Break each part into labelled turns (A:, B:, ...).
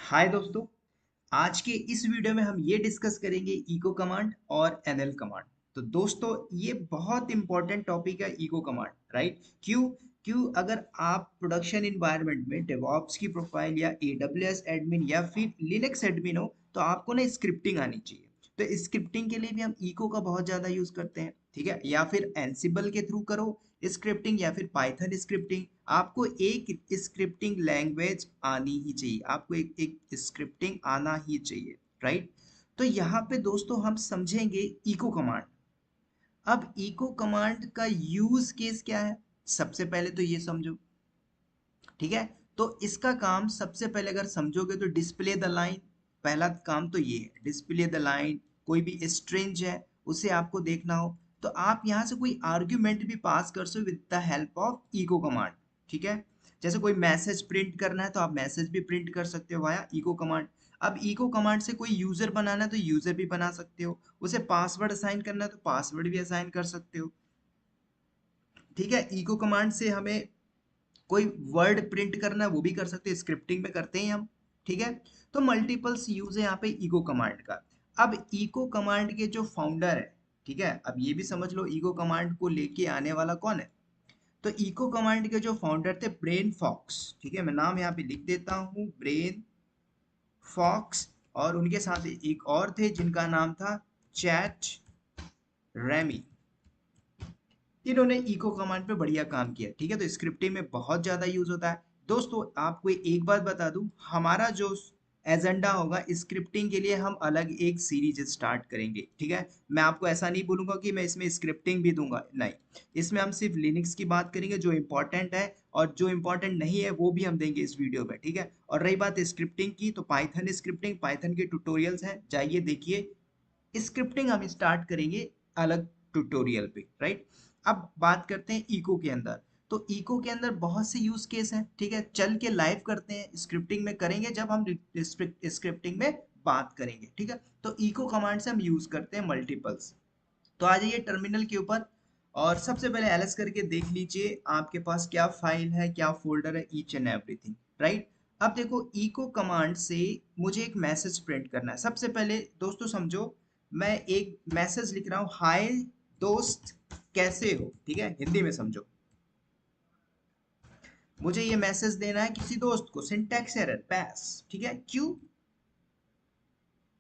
A: हाय दोस्तों। आज के इस वीडियो में हम ये डिस्कस करेंगे इको कमांड और एनएल कमांड। तो दोस्तों ये बहुत इंपॉर्टेंट टॉपिक है इको कमांड, राइट? क्यों अगर आप प्रोडक्शन इन्वायरमेंट में डेवऑप्स की प्रोफाइल या एडब्ल्यूएस एडमिन या फिर लिनक्स एडमिन हो तो आपको ना स्क्रिप्टिंग आनी चाहिए। तो स्क्रिप्टिंग के लिए भी हम इको का बहुत ज्यादा यूज करते हैं, ठीक है? या फिर एनसिबल के थ्रू करो स्क्रिप्टिंग या फिर पाइथन स्क्रिप्टिंग। आपको एक स्क्रिप्टिंग लैंग्वेज आनी ही चाहिए, आपको एक स्क्रिप्टिंग आना ही चाहिए, राइट? तो यहाँ पे दोस्तों हम समझेंगे इको कमांड। अब इको कमांड का यूज केस क्या है, सबसे पहले तो ये समझो, ठीक है? तो इसका काम सबसे पहले अगर समझोगे तो डिस्प्ले द लाइन। पहला काम तो ये है, डिस्प्ले द लाइन। कोई भी स्ट्रिंग है उसे आपको देखना हो तो आप यहाँ से कोई आर्ग्यूमेंट भी पास कर सकते with the help of echo command, ठीक है? जैसे कोई मैसेज प्रिंट करना है तो आप मैसेज भी प्रिंट कर सकते हो वाया इको कमांड। अब इको कमांड से कोई यूजर बनाना है तो यूजर भी बना सकते हो, उसे पासवर्ड असाइन करना है तो पासवर्ड भी असाइन कर सकते हो, ठीक है? इको कमांड से हमें कोई वर्ड प्रिंट करना है वो भी कर सकते हैं, स्क्रिप्टिंग में करते हैं हम, ठीक है? तो मल्टीपल्स यूज है यहाँ पे इको कमांड का। अब इको कमांड के जो फाउंडर है, ठीक है, अब ये भी समझ लो इको कमांड को लेके आने वाला कौन है। तो इको कमांड के जो फाउंडर थे ब्रेन फॉक्स, ठीक है, मैं नाम यहाँ पे लिख देता हूँ, ब्रेन फॉक्स। और उनके साथ एक और थे जिनका नाम था चैट रेमी। इन्होंने इको कमांड पे बढ़िया काम किया, ठीक है? तो स्क्रिप्टिंग में बहुत ज्यादा यूज होता है। दोस्तों आपको एक बात बता दूं, हमारा जो एजेंडा होगा स्क्रिप्टिंग के लिए, हम अलग एक सीरीज स्टार्ट करेंगे, ठीक है? मैं आपको ऐसा नहीं बोलूंगा कि मैं इसमें स्क्रिप्टिंग भी दूंगा, नहीं। इसमें हम सिर्फ लिनक्स की बात करेंगे जो इंपॉर्टेंट है, और जो इंपॉर्टेंट नहीं है वो भी हम देंगे इस वीडियो में, ठीक है? और रही बात स्क्रिप्टिंग की, तो पाइथन स्क्रिप्टिंग, पाइथन के ट्यूटोरियल्स हैं, जाइए देखिए। स्क्रिप्टिंग हम स्टार्ट करेंगे अलग ट्यूटोरियल पे, राइट? अब बात करते हैं इको के अंदर। तो इको के अंदर बहुत से यूज केस हैं, ठीक है? चल के लाइव करते हैं, स्क्रिप्टिंग में करेंगे जब हम स्क्रिप्टिंग में बात करेंगे, ठीक है? तो इको कमांड से हम यूज करते हैं मल्टीपल्स। तो आ जाइए टर्मिनल के ऊपर और सबसे पहले एलएस करके देख लीजिए आपके पास क्या फाइल है, क्या फोल्डर है, ईच एंड एवरीथिंग, राइट? अब देखो इको कमांड से मुझे एक मैसेज प्रिंट करना है। सबसे पहले दोस्तों समझो, मैं एक मैसेज लिख रहा हूँ, हाय दोस्त कैसे हो, ठीक है? हिंदी में समझो, मुझे ये मैसेज देना है किसी दोस्त को, सिंटैक्स एरर पास, ठीक है? क्यों?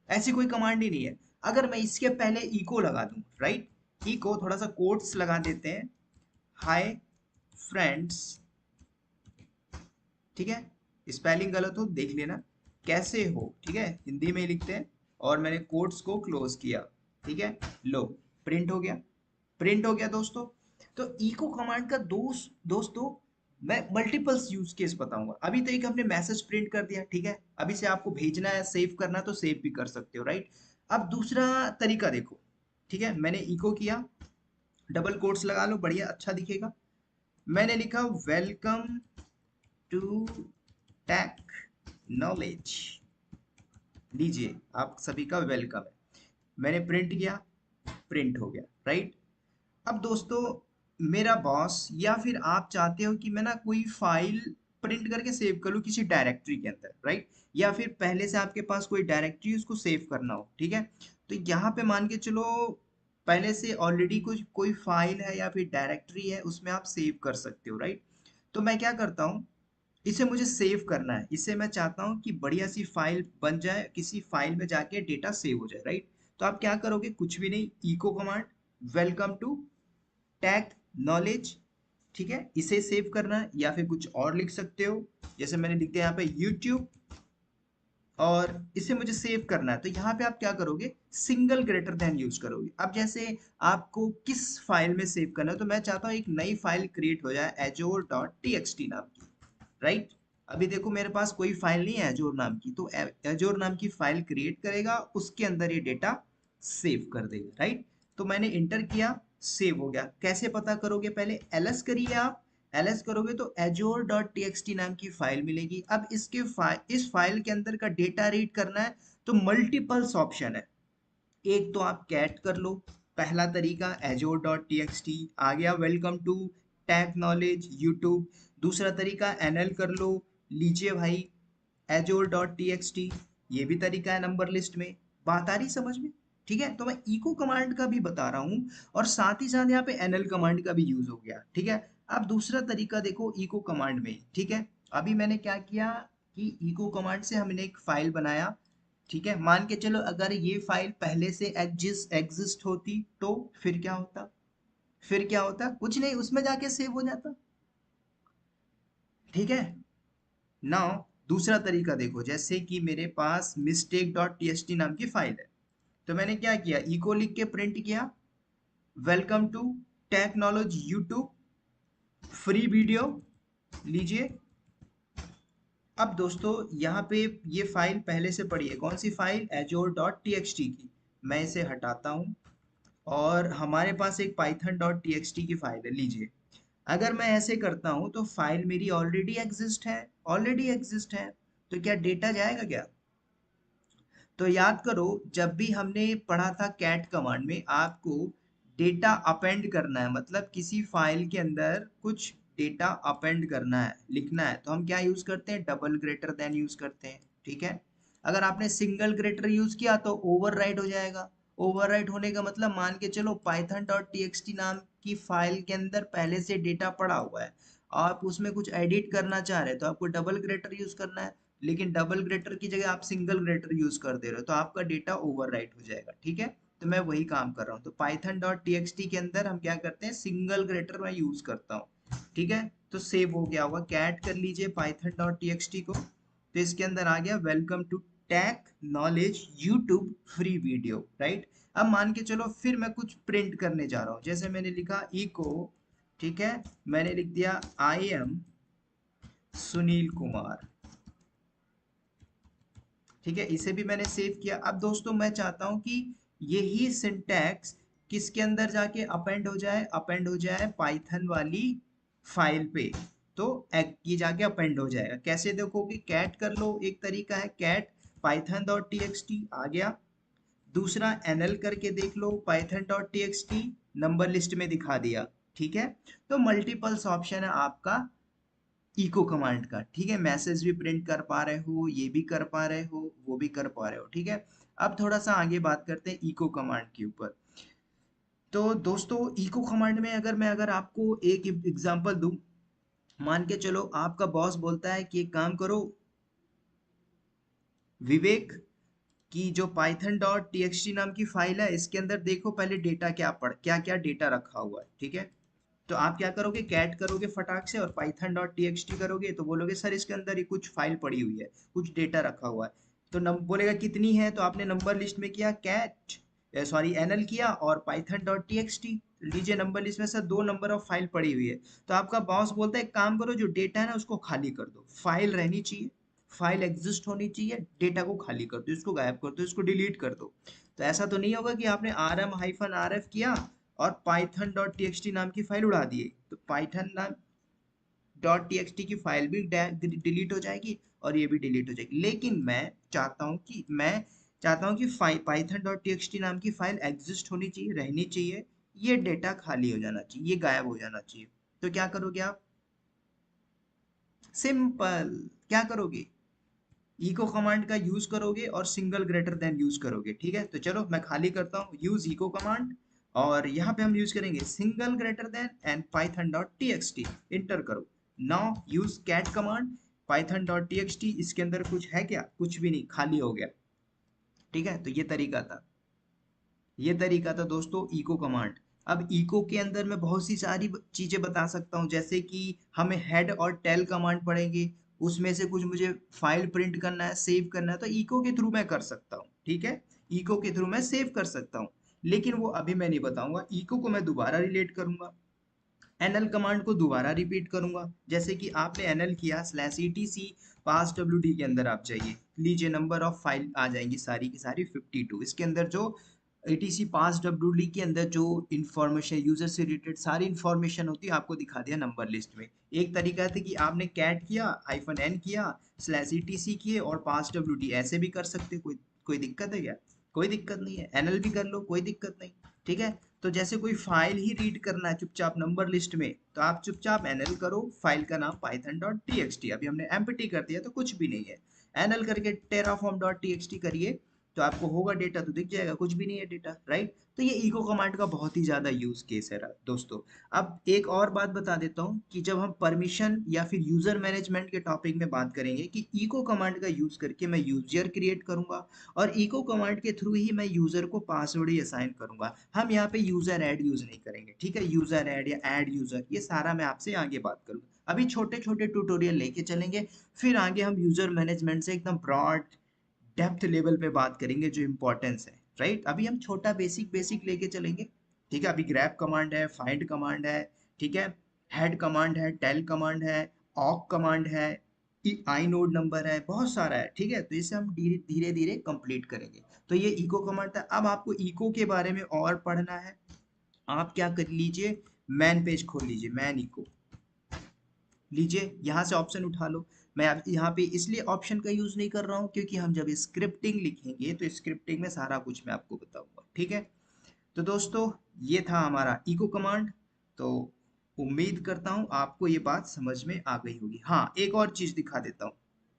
A: ऐसी कोई कमांड ही नहीं है। अगर मैं इसके पहले इको लगा दूं, राइट, इको थोड़ा सा कोट्स लगा देते हैं, हाय फ्रेंड्स, ठीक है? स्पेलिंग गलत हो देख लेना, कैसे हो, ठीक है, हिंदी में ही लिखते हैं। और मैंने कोट्स को क्लोज किया, ठीक है? लो, प्रिंट हो गया, प्रिंट हो गया दोस्तों। तो इको कमांड का दोस्तों मैं मल्टीपल्स यूज केस बताऊंगा। अभी तो एक हमने मैसेज प्रिंट कर दिया, ठीक है? अभी से आपको भेजना है, सेव करना है तो सेव भी कर सकते हो, राइट? अब दूसरा तरीका देखो, ठीक है? मैंने इको किया, डबल कोट्स लगा लो, बढ़िया अच्छा दिखेगा। मैंने लिखा वेलकम टू टेक नॉलेज, लीजिए आप सभी का वेलकम है। मैंने प्रिंट किया, प्रिंट हो गया, राइट? अब दोस्तों मेरा बॉस या फिर आप चाहते हो कि मैं ना कोई फाइल प्रिंट करके सेव कर लूँ किसी डायरेक्टरी के अंदर, राइट? या फिर पहले से आपके पास कोई डायरेक्टरी उसको सेव करना हो, ठीक है? तो यहाँ पे मान के चलो पहले से ऑलरेडी कुछ कोई फाइल है या फिर डायरेक्टरी है उसमें आप सेव कर सकते हो, राइट? तो मैं क्या करता हूँ, इसे मुझे सेव करना है, इसे मैं चाहता हूँ कि बढ़िया सी फाइल बन जाए, किसी फाइल में जाके डेटा सेव हो जाए, राइट? तो आप क्या करोगे, कुछ भी नहीं, echo command welcome to tag knowledge, ठीक है? इसे सेव करना है या फिर कुछ और लिख सकते हो, जैसे मैंने लिख दिया यहाँ पे यूट्यूब, और इसे मुझे सेव करना है। तो यहाँ पे आप क्या करोगे, सिंगल ग्रेटर देन यूज करोगे। अब जैसे आपको किस फाइल में सेव करना है, तो मैं चाहता हूँ एक नई फाइल क्रिएट हो जाए azure.txt नाम की, राइट? अभी देखो मेरे पास कोई फाइल नहीं है एजोर नाम की, तो एजोर नाम की फाइल क्रिएट करेगा, उसके अंदर ये डेटा सेव कर देगा, राइट? तो मैंने इंटर किया, सेव हो गया। कैसे पता करोगे, पहले एलएस करिए आप। एलएस करोगे तो azure.txt नाम की फाइल मिलेगी। अब इस फाइल के अंदर का डेटा रीड करना है तो मल्टीपल्स ऑप्शन है। एक तो आप कैट कर लो, पहला तरीका azure.txt आ गया, welcome to tag knowledge YouTube. दूसरा तरीका एनएल कर लो, लीजिए भाई, azure.txt, ये भी तरीका है नंबर लिस्ट में। बात आ रही समझ में? ठीक है, तो मैं इको कमांड का भी बता रहा हूँ और साथ ही साथ यहाँ पे एनएल कमांड का भी यूज हो गया। ठीक है, अब दूसरा तरीका देखो इको कमांड में। ठीक है, अभी मैंने क्या किया कि इको कमांड से हमने एक फाइल बनाया। ठीक है, मान के चलो अगर ये फाइल पहले से एग्जिस्ट होती तो फिर क्या होता? फिर क्या होता? कुछ नहीं, उसमें जाके सेव हो जाता। ठीक है, नाउ दूसरा तरीका देखो, जैसे कि मेरे पास mistake.txt नाम की फाइल है, तो मैंने क्या किया, इको लिख के प्रिंट किया, welcome to technology YouTube free video, लीजिए। अब दोस्तों यहाँ पे ये फाइल पहले से पड़ी है, कौन सी फाइल, azure.txt की। मैं इसे हटाता हूँ और हमारे पास एक python.txt की फाइल है, लीजिए। अगर मैं ऐसे करता हूँ तो फाइल मेरी ऑलरेडी एग्जिस्ट है, ऑलरेडी एग्जिस्ट है, तो क्या डेटा जाएगा क्या? तो याद करो, जब भी हमने पढ़ा था कैट कमांड में, आपको डेटा अपेंड करना है, मतलब किसी फाइल के अंदर कुछ डेटा अपेंड करना है, लिखना है, तो हम क्या यूज करते हैं, डबल ग्रेटर देन यूज करते हैं। ठीक है, अगर आपने सिंगल ग्रेटर यूज किया तो ओवरराइट हो जाएगा। ओवरराइट होने का मतलब मान के चलो python.txt नाम की फाइल के अंदर पहले से डेटा पड़ा हुआ है, आप उसमें कुछ एडिट करना चाह रहे हैं तो आपको डबल ग्रेटर यूज करना है, लेकिन डबल ग्रेटर की जगह आप सिंगल ग्रेटर यूज कर दे रहे हो तो आपका डेटा ओवरराइट हो जाएगा। ठीक है, तो मैं वही काम कर रहा हूँ, तो python.txt के अंदर हम क्या करते हैं, सिंगल ग्रेटर मैं यूज करता हूँ। ठीक है, तो सेव हो गया होगा, कैट कर लीजिए python.txt को, तो इसके अंदर आ गया welcome to tech knowledge YouTube free video, right. अब मान के चलो फिर मैं कुछ प्रिंट करने जा रहा हूँ, जैसे मैंने लिखा इको, ठीक है, मैंने लिख दिया आई एम सुनील कुमार। ठीक है, इसे भी मैंने सेव किया। अब दोस्तों मैं चाहता हूं कि यही सिंटैक्स किसके अंदर जाके अपेंड हो जाए, अपेंड हो जाए पाइथन वाली फाइल पे, तो ये जाके अपेंड हो जाएगा। कैसे देखोगे, कैट कर लो, एक तरीका है कैट python.txt आ गया, दूसरा nl करके देख लो python.txt, नंबर लिस्ट में दिखा दिया। ठीक है, तो मल्टीपल्स ऑप्शन है आपका इको कमांड का। ठीक है, मैसेज भी प्रिंट कर पा रहे हो, ये भी कर पा रहे हो, वो भी कर पा रहे हो। ठीक है, अब थोड़ा सा आगे बात करते हैं इको कमांड के ऊपर। तो दोस्तों इको कमांड में अगर आपको एक एग्जांपल दूं, मान के चलो आपका बॉस बोलता है कि एक काम करो विवेक, की जो python.txt नाम की फाइल है इसके अंदर देखो पहले डेटा क्या क्या डेटा रखा हुआ है। ठीक है, तो आप क्या करोगे, कैट करोगे फटाक से और python.txt करोगे तो बोलोगे सर इसके अंदर ये कुछ फाइल पड़ी हुई है, कुछ डेटा रखा हुआ है, तो बोलेगा कितनी है, तो आपने नंबर लिस्ट में किया कैट, सॉरी एनएल किया और python.txt, लीजिए नंबर लिस्ट में से दो नंबर ऑफ फाइल पड़ी हुई है। तो आपका बॉस बोलता है एक काम करो, जो डेटा है ना उसको खाली कर दो, फाइल रहनी चाहिए, फाइल एग्जिस्ट होनी चाहिए, डेटा को खाली कर दो, इसको गायब कर दो, इसको डिलीट कर दो। तो ऐसा तो नहीं होगा कि आपने rm-rf किया और python.txt नाम की फाइल उड़ा दिए, तो python नाम .txt की फाइल भी डिलीट हो जाएगी और ये भी डिलीट हो जाएगी। लेकिन मैं चाहता हूँ कि python.txt नाम की फाइल एग्जिस्ट होनी चाहिए, रहनी चाहिए, ये डेटा खाली हो जाना चाहिए, ये गायब हो जाना चाहिए। तो क्या करोगे आप, सिंपल, क्या करोगे, इको कमांड का यूज करोगे और सिंगल ग्रेटर देन यूज करोगे। ठीक है, तो चलो मैं खाली करता हूँ, यूज इको कमांड, और यहाँ पे हम यूज करेंगे single greater than and python.txt, enter करो। Now use cat command python.txt, इसके अंदर कुछ है क्या, कुछ भी नहीं, खाली हो गया। ठीक है, तो ये तरीका था दोस्तों इको कमांड। अब इको के अंदर मैं बहुत सी सारी चीजें बता सकता हूँ, जैसे कि हमें हेड और टेल कमांड पड़ेंगे, उसमें से कुछ मुझे फाइल प्रिंट करना है, सेव करना है, तो इको के थ्रू मैं कर सकता हूँ। ठीक है, इको के थ्रू मैं सेव कर सकता हूँ, लेकिन वो अभी मैं नहीं बताऊंगा, इको को मैं दोबारा रिलेट करूंगा, एनएल कमांड को दोबारा रिपीट करूंगा। जैसे कि आपने एनएल किया /etc पास wd के अंदर आप जाइए, लीजिए नंबर ऑफ फाइल आ जाएंगी सारी की सारी 52, इसके अंदर जो etc पास wd के अंदर जो इंफॉर्मेशन यूजर से रिलेटेड सारी इंफॉर्मेशन होती है आपको दिखा दिया नंबर लिस्ट में। एक तरीका था कि आपने कैट किया, -n किया, /etc किए और पास wd, ऐसे भी कर सकते, कोई कोई दिक्कत है क्या, कोई दिक्कत नहीं है, एनएल भी कर लो, कोई दिक्कत नहीं। ठीक है, तो जैसे कोई फाइल ही रीड करना है चुपचाप नंबर लिस्ट में, तो आप चुपचाप एनएल करो, फाइल का नाम python.txt, अभी हमने एम्प्टी कर दिया तो कुछ भी नहीं है, एनएल करके टेराफॉर्म डॉट टीएक्सटी करिए तो आपको होगा डेटा, तो दिख जाएगा, कुछ भी नहीं है डेटा, राइट। तो ये इको कमांड का बहुत ही ज्यादा यूज केस है दोस्तों। अब एक और बात बता देता हूँ कि जब हम परमिशन या फिर यूजर मैनेजमेंट के टॉपिक में बात करेंगे कि इको कमांड का यूज करके मैं यूजर क्रिएट करूंगा और इको कमांड के थ्रू ही मैं यूजर को पासवर्ड ही असाइन करूंगा। हम यहाँ पे यूजर ऐड यूज नहीं करेंगे, ठीक है, यूजर ऐड या ऐड यूजर ये सारा मैं आपसे आगे बात करूंगा। अभी छोटे छोटे ट्यूटोरियल लेके चलेंगे, फिर आगे हम यूजर मैनेजमेंट से एकदम ब्रॉड डेप्थ लेवल पे बात करेंगे जो इम्पोर्टेंस है, राइट। अभी हम छोटा बेसिक बेसिक लेके चलेंगे, ठीक है। अभी ग्रैब कमांड है, फाइंड कमांड है, ठीक है, हेड कमांड है, टेल कमांड है, ऑक कमांड है, आई नोड नंबर है, बहुत सारा है, ठीक है। तो इसे हम धीरे धीरे धीरे कंप्लीट करेंगे। तो ये इको कमांड था। अब आपको इको के बारे में और पढ़ना है, आप क्या कर लीजिए, मैन पेज खोल लीजिए, मैन इको लीजिए, यहाँ से ऑप्शन उठा लो। मैं अब यहाँ पे इसलिए ऑप्शन का यूज नहीं कर रहा हूँ क्योंकि हम जब स्क्रिप्टिंग लिखेंगे तो स्क्रिप्टिंग में सारा कुछ मैं आपको बताऊंगा, ठीक है। तो दोस्तों ये था हमारा इको कमांड। तो उम्मीद करता हूँ आपको ये बात समझ में आ गई होगी। हाँ, एक और चीज दिखा देता हूँ,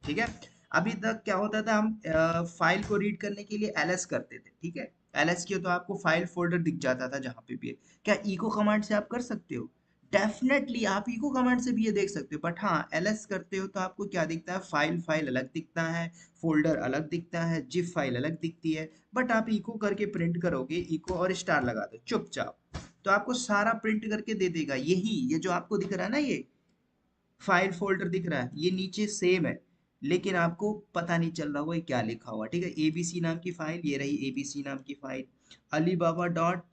A: ठीक है। अभी तक क्या होता था, हम फाइल को रीड करने के लिए एलएस करते थे, ठीक है। एलएस किया तो आपको फाइल फोल्डर दिख जाता था जहां पे भी है। क्या इको कमांड से आप कर सकते हो? डेफिनेटली आप इको कमांड से भी ये देख सकते हो, बट हाँ एलएस करते हो तो आपको क्या दिखता है, फाइल फाइल अलग दिखता है, फोल्डर अलग दिखता है, जिप फाइल अलग दिखती है। बट आप इको करके प्रिंट करोगे, इको और स्टार लगा दो चुपचाप, तो आपको सारा प्रिंट करके दे देगा। यही ये जो आपको दिख रहा है ना, ये फाइल फोल्डर दिख रहा है, ये नीचे सेम है, लेकिन आपको पता नहीं चल रहा होगा ये क्या लिखा हुआ, ठीक है। एबीसी नाम की फाइल, ये रही एबीसी नाम की फाइल, अलीबाबा डॉट,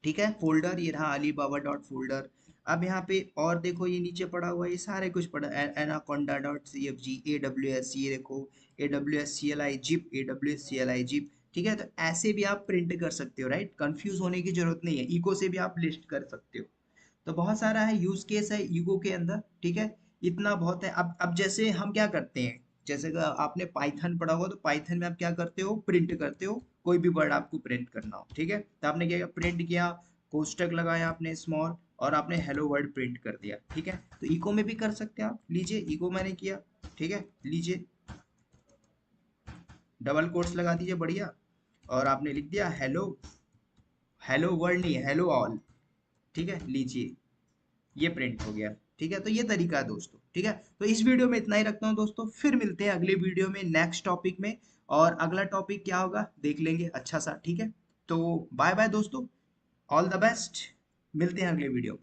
A: ठीक है, फोल्डर, ये रहा अलीबाबा डॉट फोल्डर। अब यहाँ पे और देखो ये नीचे पड़ा हुआ है, ये सारे कुछ पड़ा, anaconda dot C F G, A W S, ये देखो A W S C L I zip, A W S C L I zip, ठीक है। तो ऐसे भी आप प्रिंट कर सकते हो, राइट, कंफ्यूज होने की जरूरत नहीं है, इको से भी आप लिस्ट कर सकते हो। तो बहुत सारा है यूज केस है ईगो के अंदर, ठीक है। इतना बहुत है। अब जैसे हम क्या करते हैं, जैसे कि आपने पाइथन पढ़ा होगा तो पाइथन में आप क्या करते हो, प्रिंट करते हो, कोई भी वर्ड आपको प्रिंट करना हो, ठीक है। तो आपने क्या प्रिंट किया, कोष्टक लगाया आपने स्मॉल, और आपने हेलो वर्ड प्रिंट कर दिया, ठीक है। तो इको में भी कर सकते हैं आप, लीजिए इको मैंने किया, ठीक है, लीजिए डबल कोट्स लगा दीजिए, बढ़िया, और आपने लिख दिया हेलो, हेलो वर्ल्ड नहीं, हेलो ऑल, ठीक है, लीजिए ये प्रिंट हो गया, ठीक है। तो ये तरीका है दोस्तों, ठीक है। तो इस वीडियो में इतना ही रखता हूँ दोस्तों, फिर मिलते हैं अगले वीडियो में नेक्स्ट टॉपिक में, और अगला टॉपिक क्या होगा देख लेंगे अच्छा सा, ठीक है। तो बाय बाय दोस्तों, ऑल द बेस्ट, मिलते हैं अगले वीडियो में।